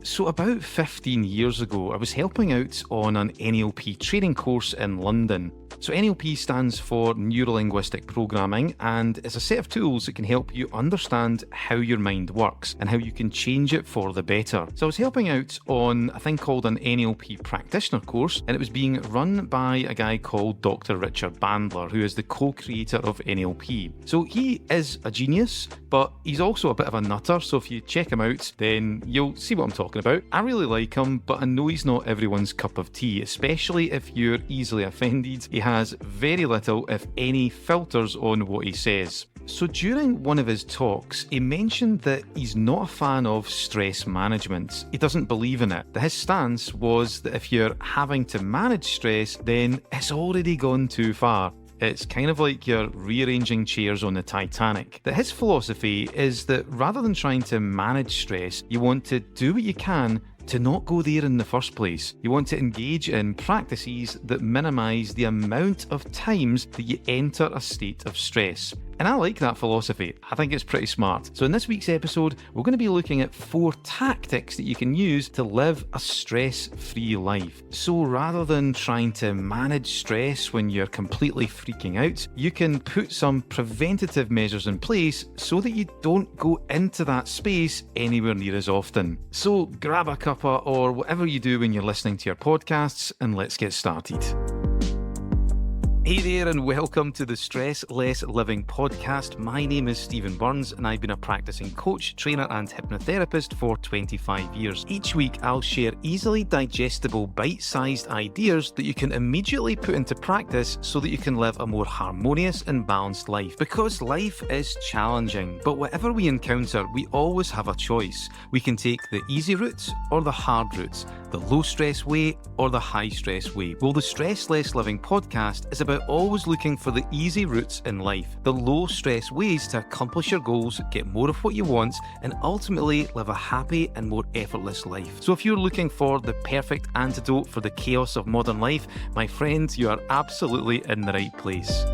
So about 15 years ago, I was helping out on an NLP training course in London. So NLP stands for Neuro-Linguistic Programming, and it's a set of tools that can help you understand how your mind works and how you can change it for the better. So I was helping out on a thing called an NLP practitioner course, and it was being run by a guy called Dr. Richard Bandler, who is the co-creator of NLP. So he is a genius, but he's also a bit of a nutter, so if you check him out, then you'll see what I'm talking about. I really like him, but I know he's not everyone's cup of tea, especially if you're easily offended. He has very little, if any, filters on what he says. So during one of his talks, he mentioned that he's not a fan of stress management. He doesn't believe in it. That his stance was that if you're having to manage stress, then it's already gone too far. It's kind of like you're rearranging chairs on the Titanic. That his philosophy is that rather than trying to manage stress, you want to do what you can to not go there in the first place. You want to engage in practices that minimise the amount of times that you enter a state of stress. And I like that philosophy. I think it's pretty smart. So in this week's episode, we're going to be looking at 4 tactics that you can use to live a stress-free life. So rather than trying to manage stress when you're completely freaking out, you can put some preventative measures in place so that you don't go into that space anywhere near as often. So grab a cuppa or whatever you do when you're listening to your podcasts, and let's get started. Hey there and welcome to the Stress Less Living podcast. My name is Stephen Burns and I've been a practicing coach, trainer and hypnotherapist for 25 years. Each week I'll share easily digestible bite-sized ideas that you can immediately put into practice so that you can live a more harmonious and balanced life. Because life is challenging, but whatever we encounter, we always have a choice. We can take the easy route or the hard route, the low stress way or the high stress way. Well, the Stress Less Living podcast is about always looking for the easy routes in life, the low stress ways to accomplish your goals, get more of what you want, and ultimately live a happy and more effortless life. So if you're looking for the perfect antidote for the chaos of modern life, my friend, you are absolutely in the right place.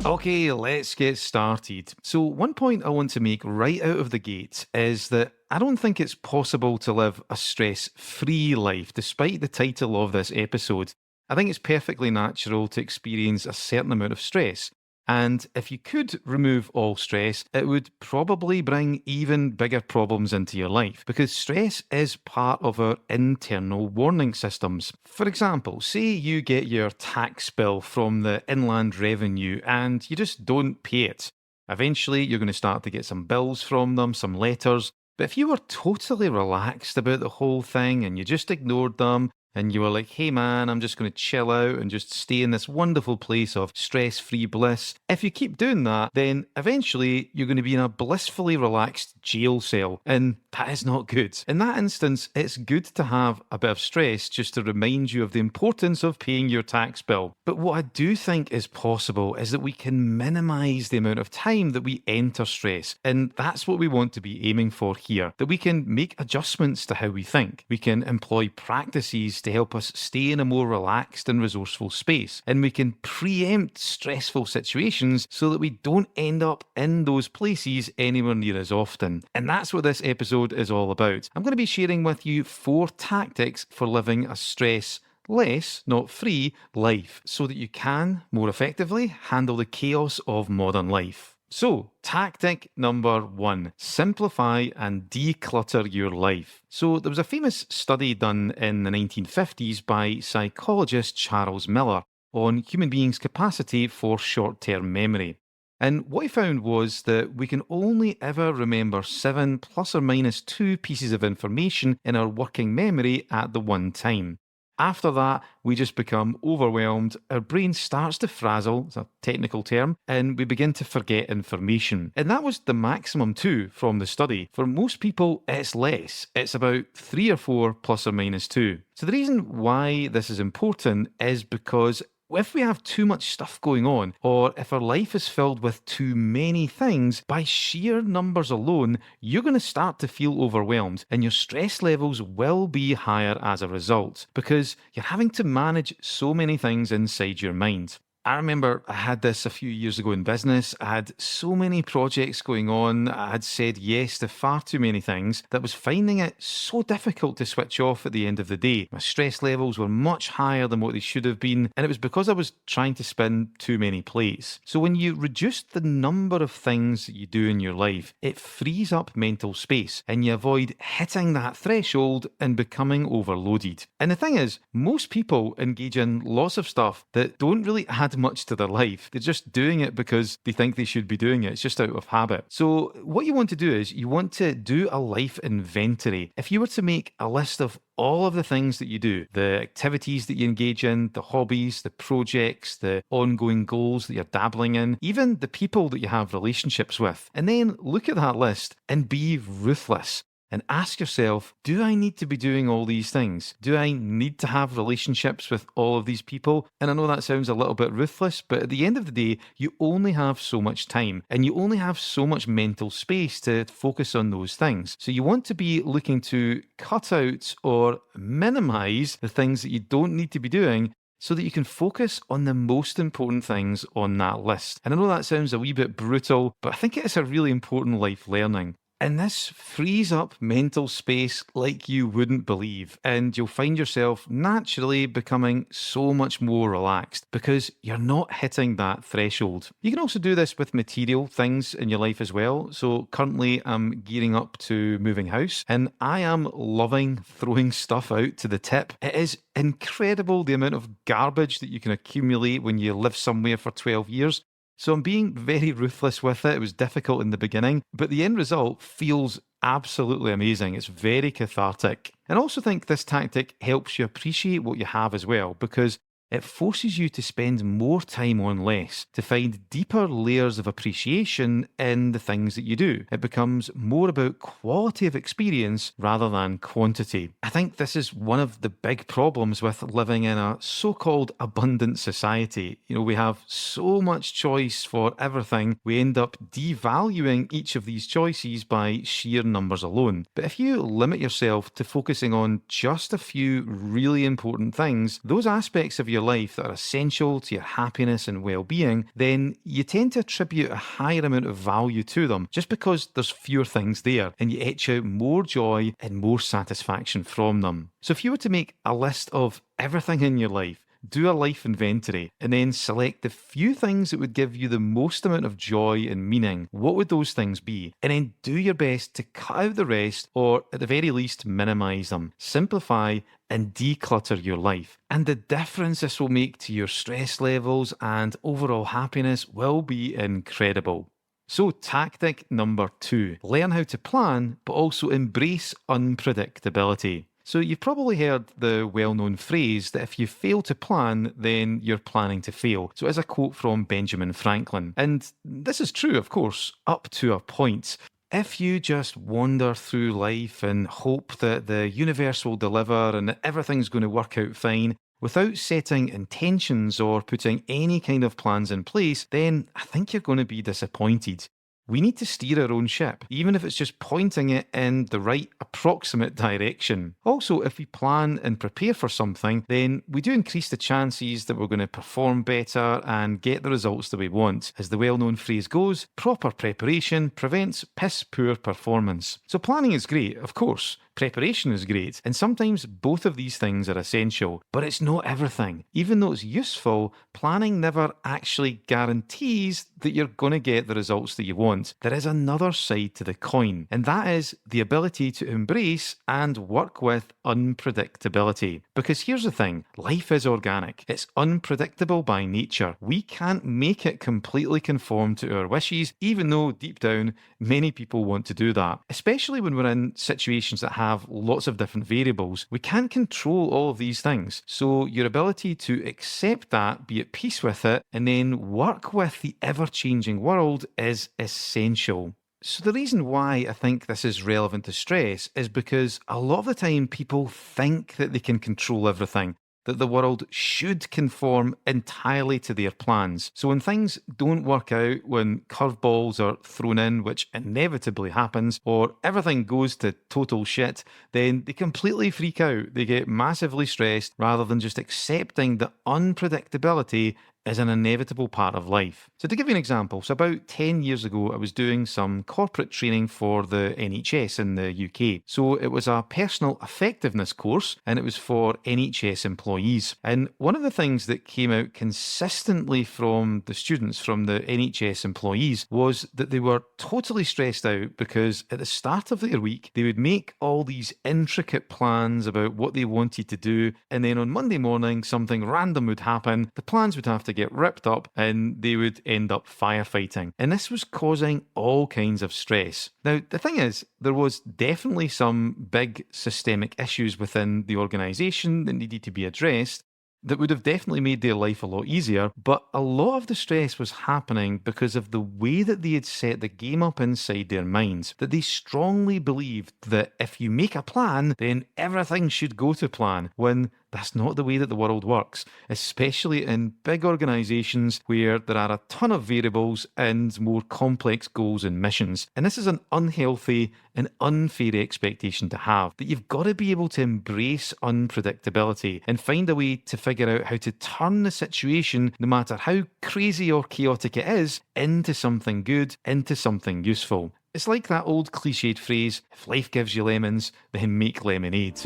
Okay, let's get started. So one point I want to make right out of the gate is that I don't think it's possible to live a stress-free life, despite the title of this episode. I think it's perfectly natural to experience a certain amount of stress. And if you could remove all stress, it would probably bring even bigger problems into your life, because stress is part of our internal warning systems. For example, say you get your tax bill from the Inland Revenue and you just don't pay it. Eventually, you're going to start to get some bills from them, some letters. But if you were totally relaxed about the whole thing and you just ignored them, and you were like, hey man, I'm just going to chill out and just stay in this wonderful place of stress-free bliss. If you keep doing that, then eventually you're going to be in a blissfully relaxed jail cell, and that is not good. In that instance, it's good to have a bit of stress just to remind you of the importance of paying your tax bill. But what I do think is possible is that we can minimise the amount of time that we enter stress, and that's what we want to be aiming for here, that we can make adjustments to how we think. We can employ practices to help us stay in a more relaxed and resourceful space. And we can preempt stressful situations so that we don't end up in those places anywhere near as often. And that's what this episode is all about. I'm going to be sharing with you 4 tactics for living a stress-less, not free, life so that you can more effectively handle the chaos of modern life. So, tactic number 1, simplify and declutter your life. So, there was a famous study done in the 1950s by psychologist Charles Miller on human beings' capacity for short-term memory. And what he found was that we can only ever remember 7 plus or minus 2 pieces of information in our working memory at the one time. After that, we just become overwhelmed, our brain starts to frazzle, it's a technical term, and we begin to forget information. And that was the maximum too from the study. For most people, it's less. It's about 3 or 4 plus or minus 2. So the reason why this is important is because if we have too much stuff going on, or if our life is filled with too many things, by sheer numbers alone, you're going to start to feel overwhelmed and your stress levels will be higher as a result because you're having to manage so many things inside your mind. I remember I had this a few years ago in business. I had so many projects going on. I had said yes to far too many things that I was finding it so difficult to switch off at the end of the day. My stress levels were much higher than what they should have been, and it was because I was trying to spin too many plates. So when you reduce the number of things that you do in your life, it frees up mental space and you avoid hitting that threshold and becoming overloaded. And the thing is, most people engage in lots of stuff that don't really add much to their life. They're just doing it because they think they should be doing it. It's just out of habit. So what you want to do is you want to do a life inventory. If you were to make a list of all of the things that you do, the activities that you engage in, the hobbies, the projects, the ongoing goals that you're dabbling in, even the people that you have relationships with, and then look at that list and be ruthless. And ask yourself, do I need to be doing all these things? Do I need to have relationships with all of these people? And I know that sounds a little bit ruthless, but at the end of the day, you only have so much time and you only have so much mental space to focus on those things. So you want to be looking to cut out or minimize the things that you don't need to be doing so that you can focus on the most important things on that list. And I know that sounds a wee bit brutal, but I think it is a really important life learning. And this frees up mental space like you wouldn't believe. And you'll find yourself naturally becoming so much more relaxed because you're not hitting that threshold. You can also do this with material things in your life as well. So currently I'm gearing up to moving house and I am loving throwing stuff out to the tip. It is incredible the amount of garbage that you can accumulate when you live somewhere for 12 years. So I'm being very ruthless with it. It was difficult in the beginning, but the end result feels absolutely amazing. It's very cathartic. And I also think this tactic helps you appreciate what you have as well, because it forces you to spend more time on less, to find deeper layers of appreciation in the things that you do. It becomes more about quality of experience rather than quantity. I think this is one of the big problems with living in a so-called abundant society. You know, we have so much choice for everything, we end up devaluing each of these choices by sheer numbers alone. But if you limit yourself to focusing on just a few really important things, those aspects of your life that are essential to your happiness and well-being, then you tend to attribute a higher amount of value to them just because there's fewer things there and you etch out more joy and more satisfaction from them. So if you were to make a list of everything in your life, do a life inventory, and then select the few things that would give you the most amount of joy and meaning, what would those things be? And then do your best to cut out the rest, or at the very least, minimize them. Simplify and declutter your life. And the difference this will make to your stress levels and overall happiness will be incredible. So, tactic number 2, learn how to plan, but also embrace unpredictability. So you've probably heard the well-known phrase that if you fail to plan, then you're planning to fail. So it's a quote from Benjamin Franklin. And this is true, of course, up to a point. If you just wander through life and hope that the universe will deliver and that everything's going to work out fine, without setting intentions or putting any kind of plans in place, then I think you're going to be disappointed. We need to steer our own ship, even if it's just pointing it in the right approximate direction. Also, if we plan and prepare for something, then we do increase the chances that we're going to perform better and get the results that we want. As the well-known phrase goes, proper preparation prevents piss-poor performance. So planning is great, of course. Preparation is great, and sometimes both of these things are essential, but it's not everything. Even though it's useful, planning never actually guarantees that you're going to get the results that you want. There is another side to the coin, and that is the ability to embrace and work with unpredictability. Because here's the thing, life is organic. It's unpredictable by nature. We can't make it completely conform to our wishes, even though deep down, many people want to do that. Especially when we're in situations that have lots of different variables. We can't control all of these things. So your ability to accept that, be at peace with it, and then work with the ever-changing world is essential. So the reason why I think this is relevant to stress is because a lot of the time people think that they can control everything, that the world should conform entirely to their plans. So when things don't work out, when curveballs are thrown in, which inevitably happens, or everything goes to total shit, then they completely freak out. They get massively stressed rather than just accepting that unpredictability is an inevitable part of life. So to give you an example, so about 10 years ago, I was doing some corporate training for the NHS in the UK. So it was a personal effectiveness course and it was for NHS employees. And one of the things that came out consistently from the students, from the NHS employees, was that they were totally stressed out because at the start of their week, they would make all these intricate plans about what they wanted to do. And then on Monday morning, something random would happen. The plans would have to get ripped up and they would end up firefighting. And this was causing all kinds of stress. Now, the thing is, there was definitely some big systemic issues within the organisation that needed to be addressed that would have definitely made their life a lot easier, but a lot of the stress was happening because of the way that they had set the game up inside their minds, that they strongly believed that if you make a plan, then everything should go to plan, when that's not the way that the world works, especially in big organisations where there are a ton of variables and more complex goals and missions. And this is an unhealthy and unfair expectation to have, that you've got to be able to embrace unpredictability and find a way to figure out how to turn the situation, no matter how crazy or chaotic it is, into something good, into something useful. It's like that old cliched phrase, if life gives you lemons, then make lemonade.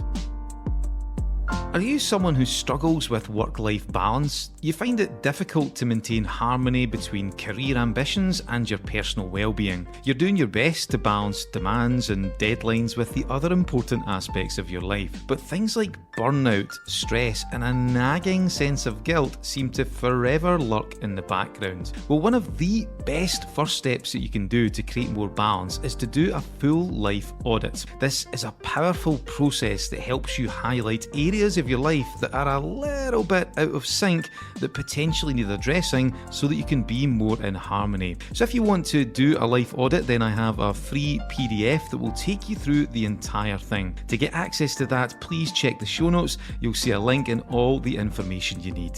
Are you someone who struggles with work-life balance? You find it difficult to maintain harmony between career ambitions and your personal well-being. You're doing your best to balance demands and deadlines with the other important aspects of your life, but things like burnout, stress, and a nagging sense of guilt seem to forever lurk in the background. Well, one of the best first steps that you can do to create more balance is to do a full life audit. This is a powerful process that helps you highlight areas of your life that are a little bit out of sync that potentially need addressing so that you can be more in harmony. So if you want to do a life audit, then I have a free PDF that will take you through the entire thing. To get access to that, please check the show notes. You'll see a link and all the information you need.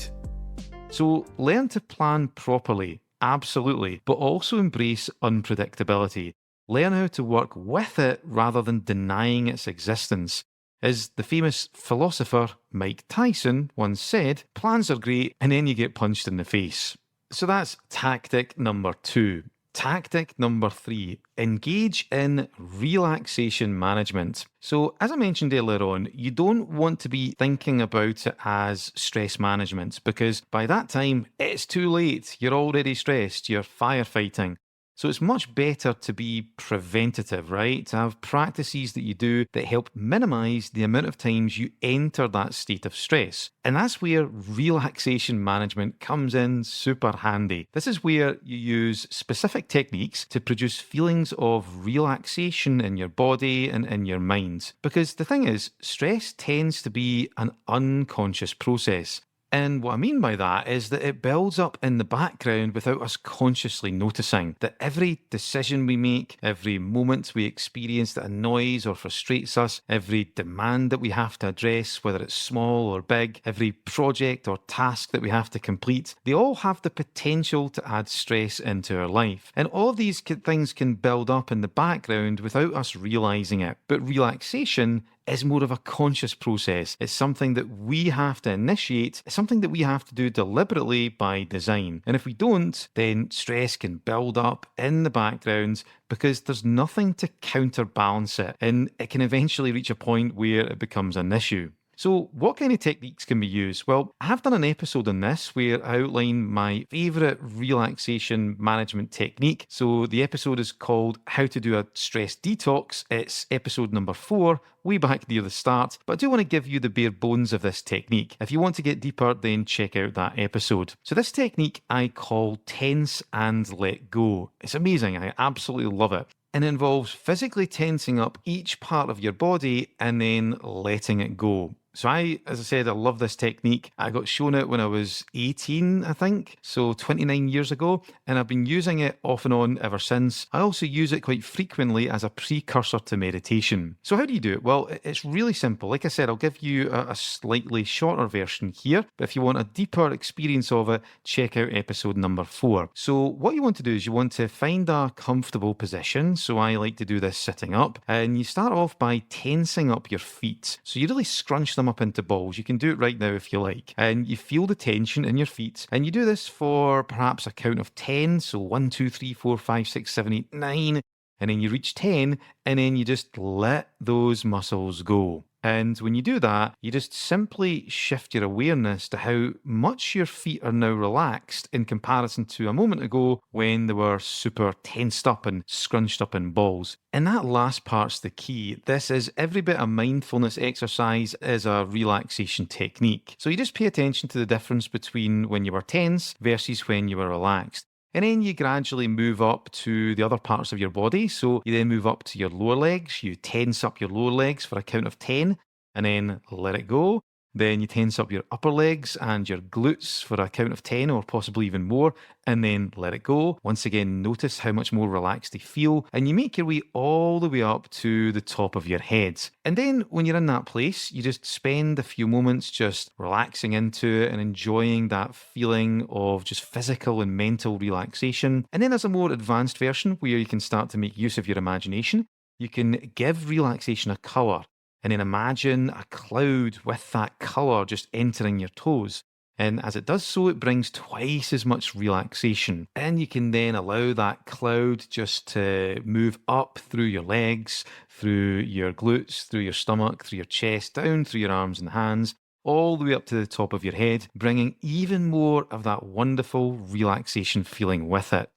So learn to plan properly, absolutely, but also embrace unpredictability. Learn how to work with it rather than denying its existence. As the famous philosopher Mike Tyson once said, plans are great and then you get punched in the face. So that's tactic number 2. Tactic number 3, engage in relaxation management. So as I mentioned earlier on, you don't want to be thinking about it as stress management because by that time it's too late. You're already stressed, you're firefighting. So it's much better to be preventative, right? To have practices that you do that help minimize the amount of times you enter that state of stress. And that's where relaxation management comes in super handy. This is where you use specific techniques to produce feelings of relaxation in your body and in your mind. Because the thing is, stress tends to be an unconscious process. And what I mean by that is that it builds up in the background without us consciously noticing. That every decision we make, every moment we experience that annoys or frustrates us, every demand that we have to address, whether it's small or big, every project or task that we have to complete, they all have the potential to add stress into our life. And all of these things can build up in the background without us realising it. But relaxation is more of a conscious process. It's something that we have to initiate. It's something that we have to do deliberately by design. And if we don't, then stress can build up in the background because there's nothing to counterbalance it. And it can eventually reach a point where it becomes an issue. So what kind of techniques can be used? Well, I have done an episode on this where I outline my favourite relaxation management technique. So the episode is called How to Do a Stress Detox. It's episode number 4, way back near the start. But I do want to give you the bare bones of this technique. If you want to get deeper, then check out that episode. So this technique I call tense and let go. It's amazing. I absolutely love it. And it involves physically tensing up each part of your body and then letting it go. So as I said, I love this technique. I got shown it when I was 18, I think, so 29 years ago, and I've been using it off and on ever since. I also use it quite frequently as a precursor to meditation. So how do you do it? Well, it's really simple. Like I said, I'll give you a slightly shorter version here, but if you want a deeper experience of it, check out episode number 4. So what you want to do is you want to find a comfortable position. So I like to do this sitting up, and you start off by tensing up your feet. So you really scrunch them them up into balls. You can do it right now if you like. And you feel the tension in your feet. And you do this for perhaps a count of 10. So 1, 2, 3, 4, 5, 6, 7, 8, 9. And then you reach 10, and then you just let those muscles go. And when you do that, you just simply shift your awareness to how much your feet are now relaxed in comparison to a moment ago when they were super tensed up and scrunched up in balls. And that last part's the key. This is every bit a mindfulness exercise is a relaxation technique. So you just pay attention to the difference between when you were tense versus when you were relaxed. And then you gradually move up to the other parts of your body. So you then move up to your lower legs. You tense up your lower legs for a count of 10 and then let it go. Then you tense up your upper legs and your glutes for a count of 10 or possibly even more, and then let it go. Once again, notice how much more relaxed they feel, and you make your way all the way up to the top of your head. And then when you're in that place, you just spend a few moments just relaxing into it and enjoying that feeling of just physical and mental relaxation. And then there's a more advanced version where you can start to make use of your imagination. You can give relaxation a colour. And then imagine a cloud with that colour just entering your toes. And as it does so, it brings twice as much relaxation. And you can then allow that cloud just to move up through your legs, through your glutes, through your stomach, through your chest, down through your arms and hands, all the way up to the top of your head, bringing even more of that wonderful relaxation feeling with it.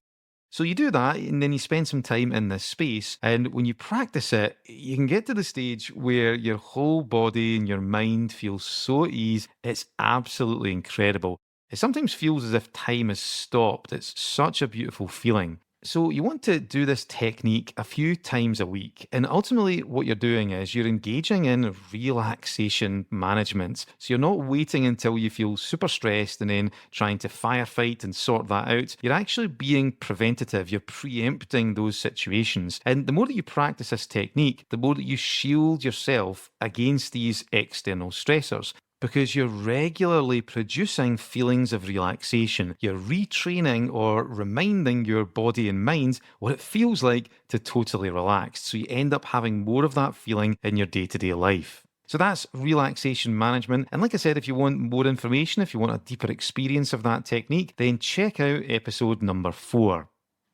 So you do that, and then you spend some time in this space. And when you practice it, you can get to the stage where your whole body and your mind feels so at ease. It's absolutely incredible. It sometimes feels as if time has stopped. It's such a beautiful feeling. So you want to do this technique a few times a week. And ultimately what you're doing is you're engaging in relaxation management. So you're not waiting until you feel super stressed and then trying to firefight and sort that out. You're actually being preventative. You're preempting those situations. And the more that you practice this technique, the more that you shield yourself against these external stressors, because you're regularly producing feelings of relaxation. You're retraining or reminding your body and mind what it feels like to totally relax. So you end up having more of that feeling in your day-to-day life. So that's relaxation management. And like I said, if you want more information, if you want a deeper experience of that technique, then check out episode number 4.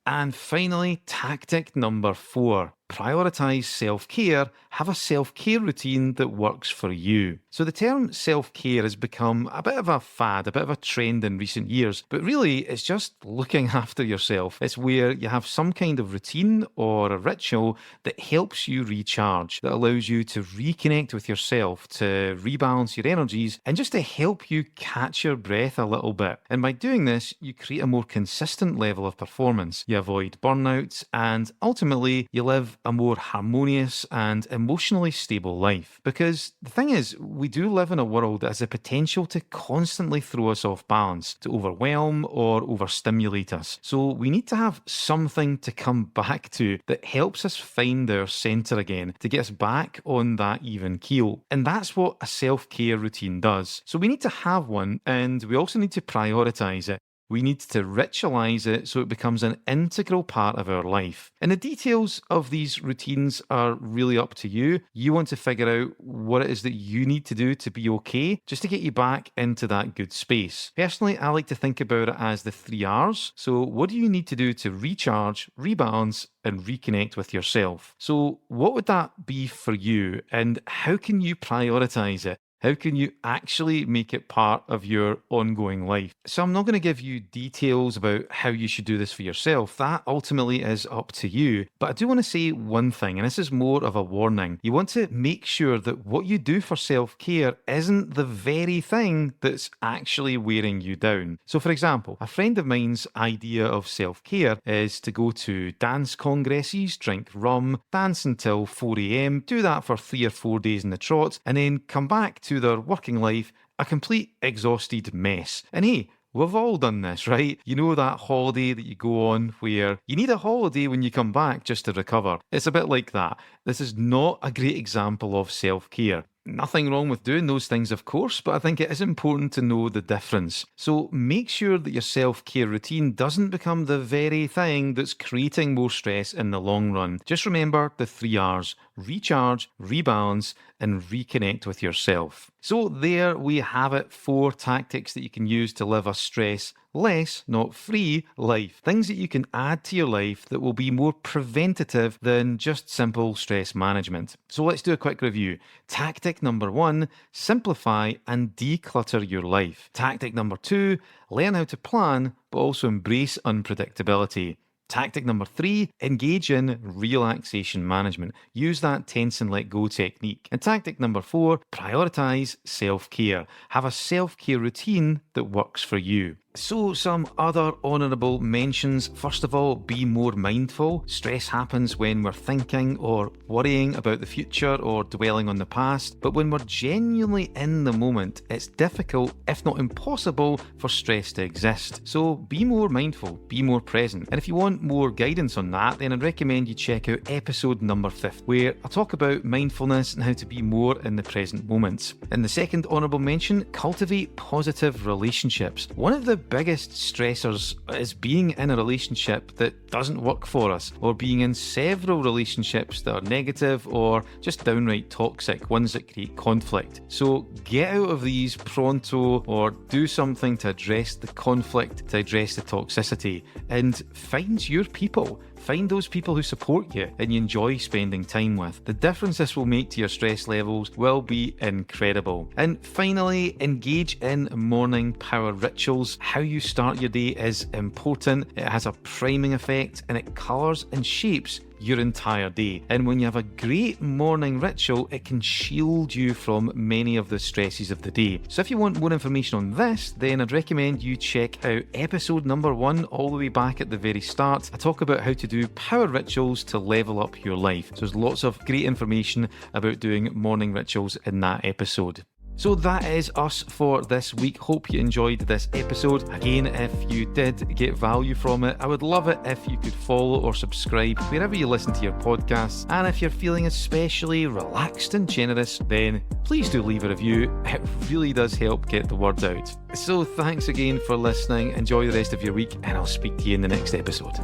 And finally, tactic number 4. Prioritize self-care. Have a self-care routine that works for you. So the term self-care has become a bit of a fad, a bit of a trend in recent years, but really it's just looking after yourself. It's where you have some kind of routine or a ritual that helps you recharge, that allows you to reconnect with yourself, to rebalance your energies, and just to help you catch your breath a little bit. And by doing this, you create a more consistent level of performance. You avoid burnouts, and ultimately you live a more harmonious and emotionally stable life. Because the thing is, we do live in a world that has the potential to constantly throw us off balance, to overwhelm or overstimulate us. So we need to have something to come back to that helps us find our centre again, to get us back on that even keel. And that's what a self-care routine does. So we need to have one, and we also need to prioritise it. We need to ritualize it so it becomes an integral part of our life. And the details of these routines are really up to you. You want to figure out what it is that you need to do to be okay, just to get you back into that good space. Personally, I like to think about it as the 3 R's. So what do you need to do to recharge, rebalance, and reconnect with yourself? So what would that be for you, and how can you prioritize it? How can you actually make it part of your ongoing life? So I'm not going to give you details about how you should do this for yourself. That ultimately is up to you. But I do want to say one thing, and this is more of a warning. You want to make sure that what you do for self-care isn't the very thing that's actually wearing you down. So for example, a friend of mine's idea of self-care is to go to dance congresses, drink rum, dance until 4 a.m, do that for 3 or 4 days in the trot, and then come back to their working life a complete exhausted mess. And hey, we've all done this, right? You know that holiday that you go on where you need a holiday when you come back just to recover. It's a bit like that. This is not a great example of self-care. Nothing wrong with doing those things, of course, but I think it is important to know the difference. So make sure that your self-care routine doesn't become the very thing that's creating more stress in the long run. Just remember the 3 R's: recharge, rebalance, and reconnect with yourself. So there we have it, 4 tactics that you can use to live a stress less, not free life. Things that you can add to your life that will be more preventative than just simple stress management. So let's do a quick review. Tactic number 1, simplify and declutter your life. Tactic number 2, learn how to plan, but also embrace unpredictability. Tactic number 3, engage in relaxation management. Use that tense and let go technique. And tactic number 4, prioritize self-care. Have a self-care routine that works for you. So some other honourable mentions. First of all, be more mindful. Stress happens when we're thinking or worrying about the future or dwelling on the past. But when we're genuinely in the moment, it's difficult, if not impossible, for stress to exist. So be more mindful, be more present. And if you want more guidance on that, then I'd recommend you check out episode number 50, where I talk about mindfulness and how to be more in the present moment. And the second honourable mention, cultivate positive relationships. One of the biggest stressors is being in a relationship that doesn't work for us, or being in several relationships that are negative or just downright toxic, ones that create conflict. So get out of these pronto, or do something to address the conflict, to address the toxicity, and find your people. Find those people who support you and you enjoy spending time with. The difference this will make to your stress levels will be incredible. And finally, engage in morning power rituals. How you start your day is important. It has a priming effect and it colours and shapes your entire day. And when you have a great morning ritual, it can shield you from many of the stresses of the day. So if you want more information on this, then I'd recommend you check out episode number 1 all the way back at the very start. I talk about how to do power rituals to level up your life. So there's lots of great information about doing morning rituals in that episode. So that is us for this week. Hope you enjoyed this episode. Again, if you did get value from it, I would love it if you could follow or subscribe wherever you listen to your podcasts. And if you're feeling especially relaxed and generous, then please do leave a review. It really does help get the word out. So thanks again for listening. Enjoy the rest of your week, and I'll speak to you in the next episode.